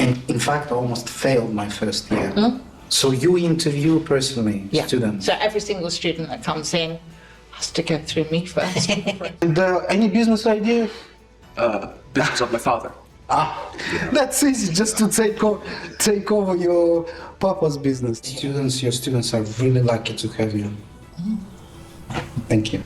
And in fact, I almost failed my first year. So you interview personally students? So every single student that comes in has to go through me first. And any business idea? Business of my father. That's easy, just to take over your papa's business. Your students are really lucky to have you. Thank you.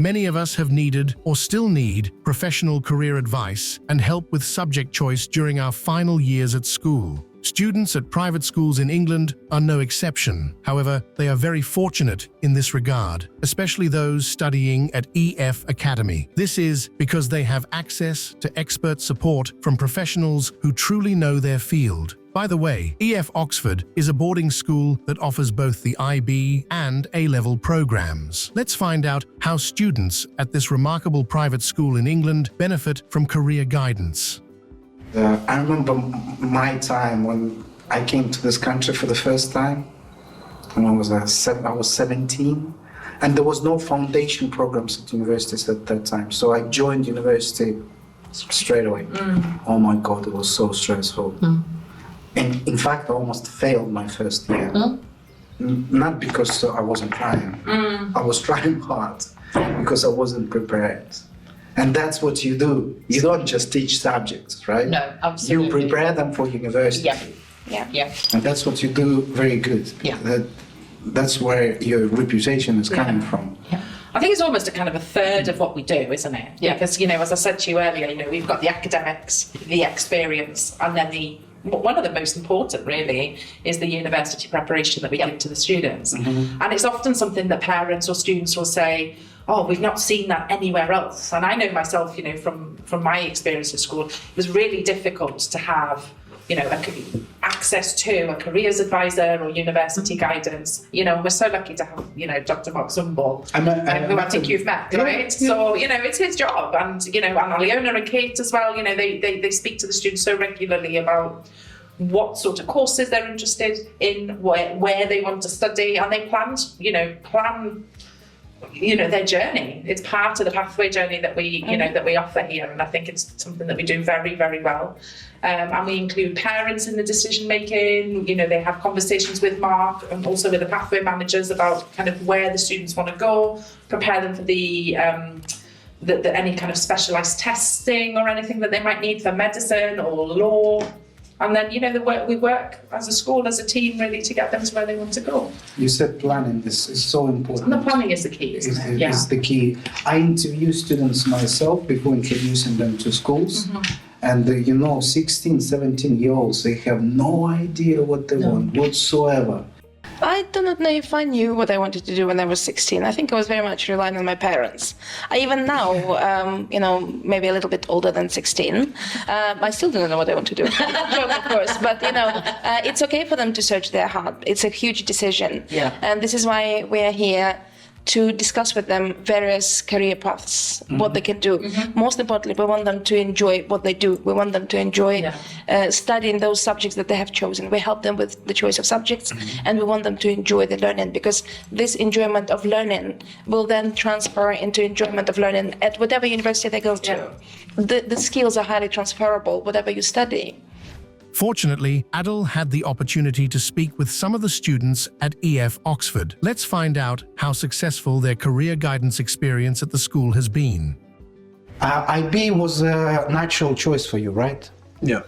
Many of us have needed or still need professional career advice and help with subject choice during our final years at school. Students at private schools in England are no exception. However, they are very fortunate in this regard, especially those studying at EF Academy. This is because they have access to expert support from professionals who truly know their field. By the way, EF Oxford is a boarding school that offers both the IB and A-level programs. Let's find out how students at this remarkable private school in England benefit from career guidance. I remember my time when I came to this country for the first time, when I was 17, and there was no foundation programs at universities at that time. So I joined university straight away. Oh my God, it was so stressful. And in fact, I almost failed my first year. Not because I wasn't trying. I was trying hard because I wasn't prepared. And that's what you do. You don't just teach subjects, right? No, absolutely. You prepare them for university. Yeah. And that's what you do very good. Yeah. That's where your reputation is coming from. Yeah. I think it's almost a kind of a third of what we do, isn't it? Yeah. Because, as I said to you earlier, we've got the academics, the experience, and then one of the most important really is the university preparation that we give to the students. And it's often something that parents or students will say, oh, we've not seen that anywhere else. And I know myself, from my experience at school, it was really difficult to have, access to a careers advisor or university guidance. We're so lucky to have, Dr. Mark Zumball, who I think you've met, right? Yeah. So, it's his job. And, and Aliona and Kate as well, they speak to the students so regularly about what sort of courses they're interested in, where they want to study, and they plan their journey. It's part of the pathway journey that we offer here, and I think it's something that we do very, very well. And we include parents in the decision making. They have conversations with Mark and also with the pathway managers about kind of where the students want to go, prepare them for the any kind of specialised testing or anything that they might need for medicine or law. And then, we work as a school, as a team, really, to get them to where they want to go. You said planning is so important. And the planning is the key, isn't it? It's the key. I interview students myself before introducing them to schools. And 16, 17-year-olds, they have no idea what they want whatsoever. I do not know if I knew what I wanted to do when I was 16. I think I was very much relying on my parents. Even now, maybe a little bit older than 16, I still don't know what I want to do. Joke, of course, but it's okay for them to search their heart. It's a huge decision. Yeah. And this is why we are here to discuss with them various career paths, what they can do. Most importantly, we want them to enjoy what they do. We want them to enjoy studying those subjects that they have chosen. We help them with the choice of subjects, and we want them to enjoy the learning, because this enjoyment of learning will then transfer into enjoyment of learning at whatever university they go to. The skills are highly transferable, whatever you study. Fortunately, Adil had the opportunity to speak with some of the students at EF Oxford. Let's find out how successful their career guidance experience at the school has been. IB was a natural choice for you, right? Yeah.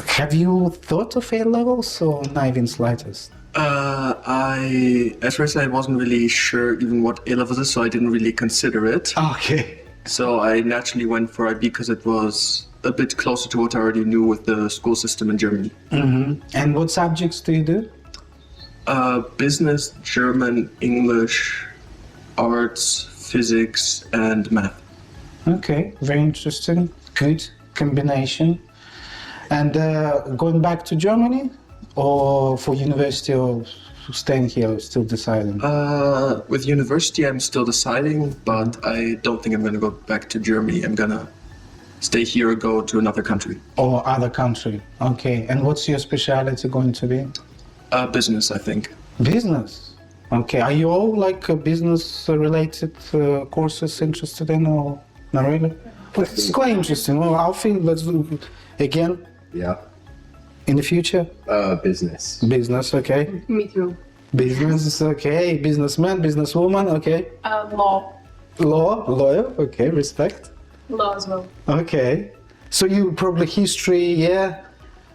Have you thought of A-levels or not even slightest? At first I wasn't really sure even what A-levels is, so I didn't really consider it. Okay. So I naturally went for IB because it was a bit closer to what I already knew with the school system in Germany. And what subjects do you do? Business, German, English, arts, physics, and math. Okay, very interesting. Good combination. And going back to Germany, or for university, or staying here, still deciding? With university, I'm still deciding, but I don't think I'm going to go back to Germany. I'm going to stay here or go to another country. Or other country, okay. And what's your specialty going to be? Business, I think. Business? Okay, are you all like business related courses interested in, or not really? But it's quite interesting. Well, I think let's do again Yeah. in the future. Business. Business, okay. Me too. Business, okay. Businessman, businesswoman, okay. Law. Lawyer, okay. Respect. Law as well. Okay. So you probably history, yeah.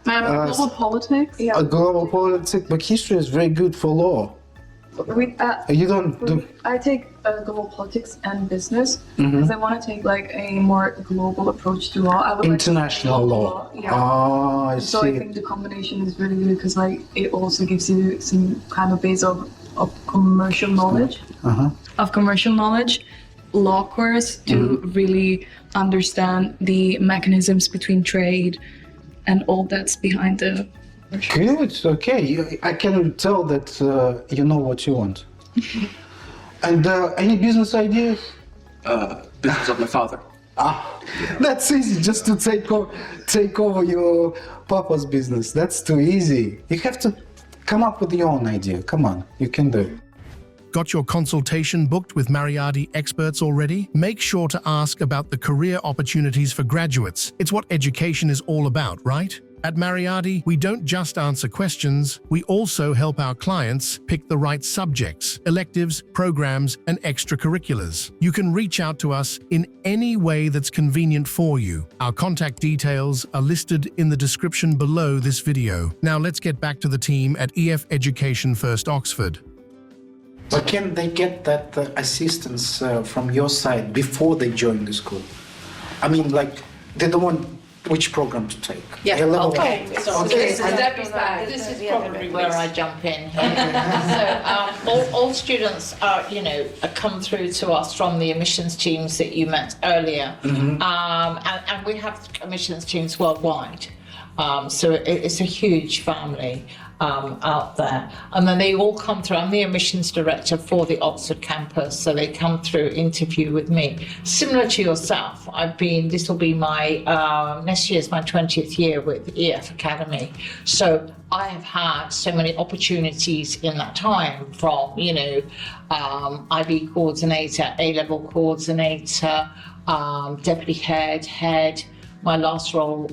Global politics. Yeah. Global politics, but history is very good for law. You don't do. I take global politics and business because I want to take like a more global approach to law. I would International like law. Yeah. Oh, I So I see. think the combination is really good because like it also gives you some kind of base of commercial knowledge. Of commercial knowledge, law course to really understand the mechanisms between trade and all that's behind the. Good. Okay. I can tell that you know what you want. And any business ideas? Business of my father. That's easy. Just to take over your papa's business. That's too easy. You have to come up with your own idea. Come on, you can do it. Got your consultation booked with Mariardi experts already? Make sure to ask about the career opportunities for graduates. It's what education is all about, right? At Mariardi, we don't just answer questions, we also help our clients pick the right subjects, electives, programs, and extracurriculars. You can reach out to us in any way that's convenient for you. Our contact details are listed in the description below this video. Now let's get back to the team at EF Education First Oxford. But can they get that assistance from your side before they join the school? I mean, like, they don't want which program to take. Yeah, A-level. okay. So Okay. this is Debbie's bag. This is probably where I jump in here. So all students are, come through to us from the admissions teams that you met earlier. And we have admissions teams worldwide. So it's a huge family out there. And then they all come through. I'm the admissions director for the Oxford campus, so they come through, interview with me. Similar to yourself, this will be next year's my 20th year with EF Academy. So I have had so many opportunities in that time from, IB coordinator, A-level coordinator, deputy head, my last role,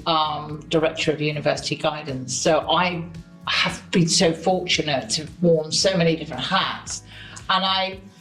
Director of University Guidance. So I have been so fortunate to have worn so many different hats, and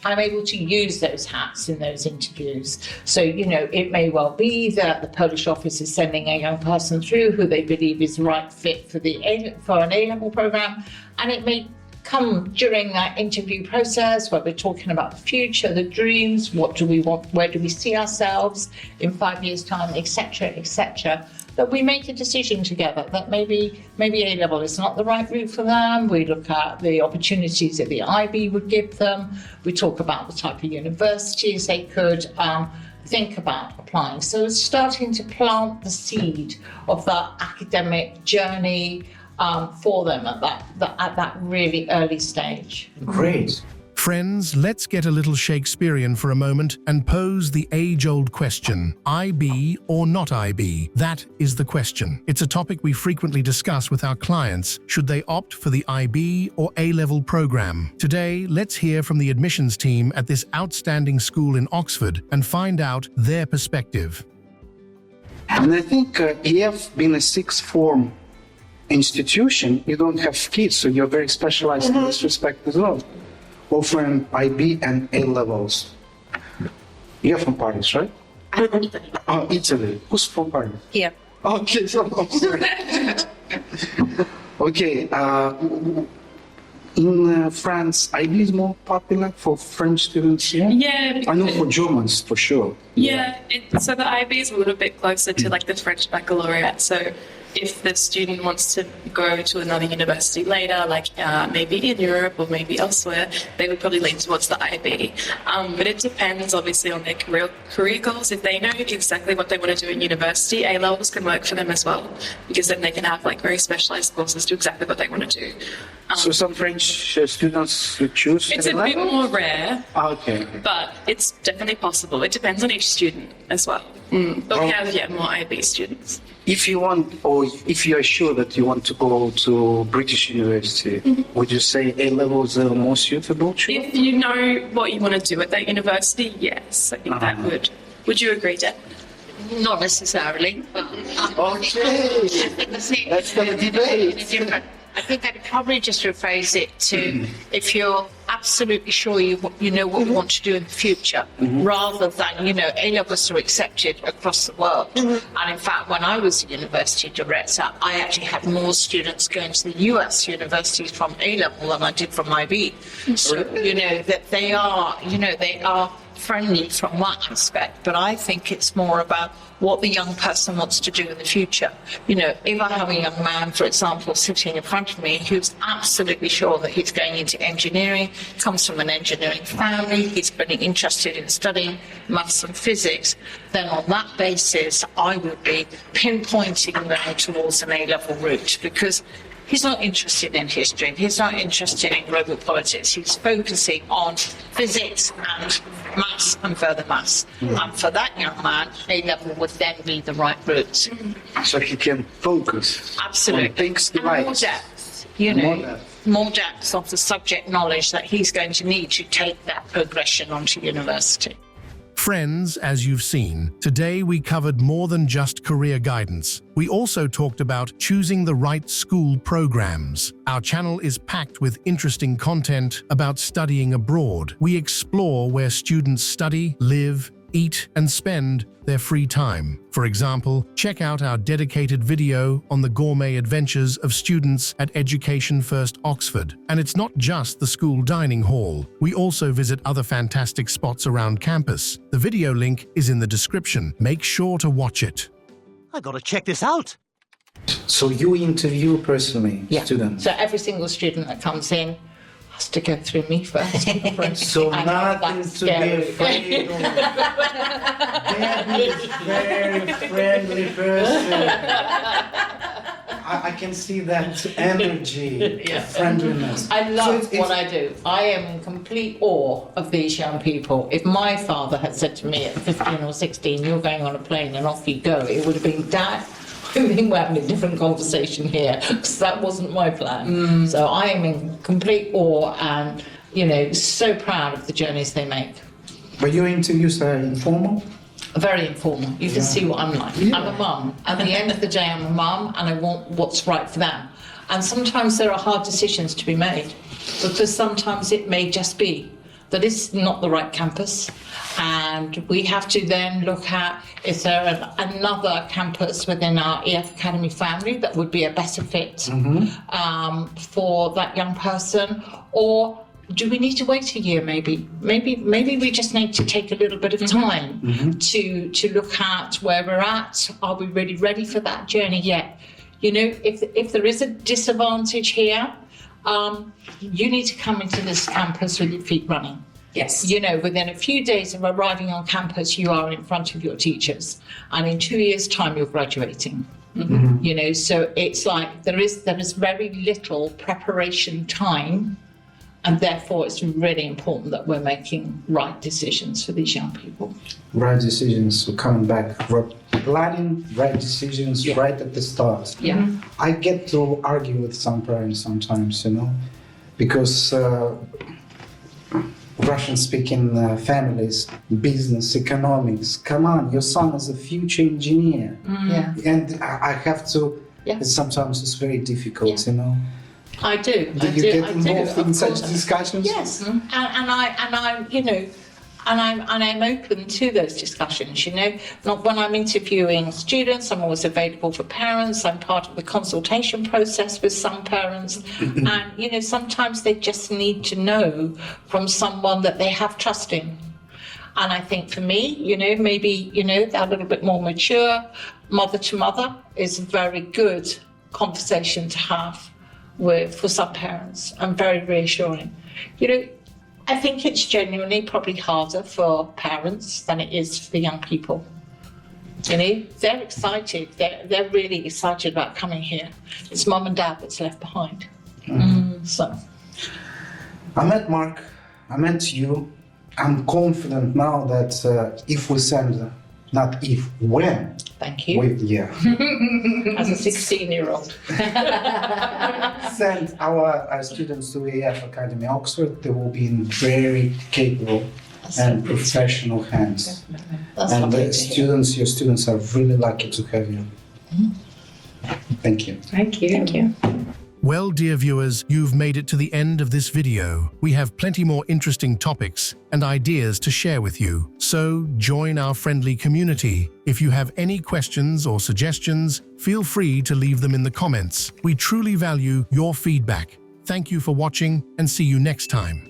I'm able to use those hats in those interviews. So, it may well be that the Polish office is sending a young person through who they believe is the right fit for an A-level program, and it may come during that interview process where we're talking about the future, the dreams, what do we want, where do we see ourselves in 5 years' time, etc., that we make a decision together that maybe A-level is not the right route for them. We look at the opportunities that the IB would give them. We talk about the type of universities they could think about applying. So it's starting to plant the seed of that academic journey for them at that really early stage. Great. Friends, let's get a little Shakespearean for a moment and pose the age-old question, IB or not IB? That is the question. It's a topic we frequently discuss with our clients. Should they opt for the IB or A-level program? Today, let's hear from the admissions team at this outstanding school in Oxford and find out their perspective. And I think EF being a sixth form institution, you don't have kids, so you're very specialized in this respect as well. Offering IB and A levels. You're from Paris, right? I'm from Italy. Oh, Italy. Who's from Paris? Here. Okay, so I'm sorry. Okay, in France, IB is more popular for French students. Yeah, I know for Germans for sure. yeah. So the IB is a little bit closer to like the French baccalaureate. So if the student wants to go to another university later, like maybe in Europe or maybe elsewhere, they would probably lean towards the IB. But it depends obviously on their career goals. If they know exactly what they want to do in university, A levels can work for them as well, because then they can have like very specialized courses to exactly what they want to do. So some French students choose It's a A bit level? more rare, Okay. but it's definitely possible. It depends on each student as well. But we have, more IB students. If you want, or if you are sure that you want to go to British University, would you say A levels are more suitable? If you know what you want to do at that university, yes, I think that would. Would you agree, Deb? Not necessarily, but Okay. Let's have a debate. I think I'd probably just rephrase it to if you're absolutely sure you know what you want to do in the future, rather than, A levels are accepted across the world. And in fact, when I was a university director, I actually had more students going to the US universities from A level than I did from IB. So, that they are friendly from that aspect, but I think it's more about what the young person wants to do in the future. If I have a young man, for example, sitting in front of me who's absolutely sure that he's going into engineering, comes from an engineering family, he's really interested in studying maths and physics, then on that basis I would be pinpointing them towards an A-level route, because he's not interested in history, he's not interested in global politics, he's focusing on physics and maths and further maths. And for that young man, A-level would then be the right route. So he can focus Absolutely. on things he And more likes. depth, More depth. more depth of the subject knowledge that he's going to need to take that progression onto university. Friends, as you've seen, today we covered more than just career guidance. We also talked about choosing the right school programs. Our channel is packed with interesting content about studying abroad. We explore where students study, live, eat, and spend their free time. For example, check out our dedicated video on the gourmet adventures of students at Education First Oxford. And it's not just the school dining hall. We also visit other fantastic spots around campus. The video link is in the description. Make sure to watch it. I gotta check this out. So you interview personally students. So every single student that comes in has to go through me first. So I know nothing that's to be scary. afraid of. Debbie is very friendly person. I can see that energy, friendliness. I love So it's- what I do. I am in complete awe of these young people. If my father had said to me at 15 or 16, you're going on a plane and off you go, it would have been, Dad, I think we're having a different conversation here, because that wasn't my plan. So I am in complete awe and, so proud of the journeys they make. But your interviews are informal? Very informal. You can see what I'm like. I'm a mum. At the end of the day, I'm a mum, and I want what's right for them. And sometimes there are hard decisions to be made, because sometimes it may just be that it's not the right campus, and we have to then look at, is there another campus within our EF Academy family that would be a better fit for that young person, or do we need to wait a year maybe? Maybe we just need to take a little bit of time to look at where we're at. Are we really ready for that journey yet? If there is a disadvantage here, you need to come into this campus with your feet running. Yes. Within a few days of arriving on campus, you are in front of your teachers, and in 2 years' time, you're graduating. So it's like there is very little preparation time, and therefore it's really important that we're making right decisions for these young people. Right decisions, so coming back, we're planning right decisions right at the start. Yeah. I get to argue with some parents sometimes, because Russian-speaking families, business, economics, come on, your son is a future engineer. Yeah. And I have to, sometimes it's very difficult, I do. Do you get involved in of such course. discussions? Yes, and I'm open to those discussions. Not when I'm interviewing students, I'm always available for parents. I'm part of the consultation process with some parents, and sometimes they just need to know from someone that they have trust in. And I think for me, maybe a little bit more mature, mother to mother is a very good conversation to have for some parents, and very reassuring. I think it's genuinely probably harder for parents than it is for young people. They're excited. They're really excited about coming here. It's mum and dad that's left behind. So, I met Mark, I met you. I'm confident now that if we send, not if, when, thank you. yeah, As a 16-year-old. send our students to AF Academy Oxford, they will be in very capable and professional hands. That's And lovely the to hear. students, your students are really lucky to have you. Thank you. Thank you. Thank you. Well, dear viewers, you've made it to the end of this video. We have plenty more interesting topics and ideas to share with you. So join our friendly community. If you have any questions or suggestions, feel free to leave them in the comments. We truly value your feedback. Thank you for watching and see you next time.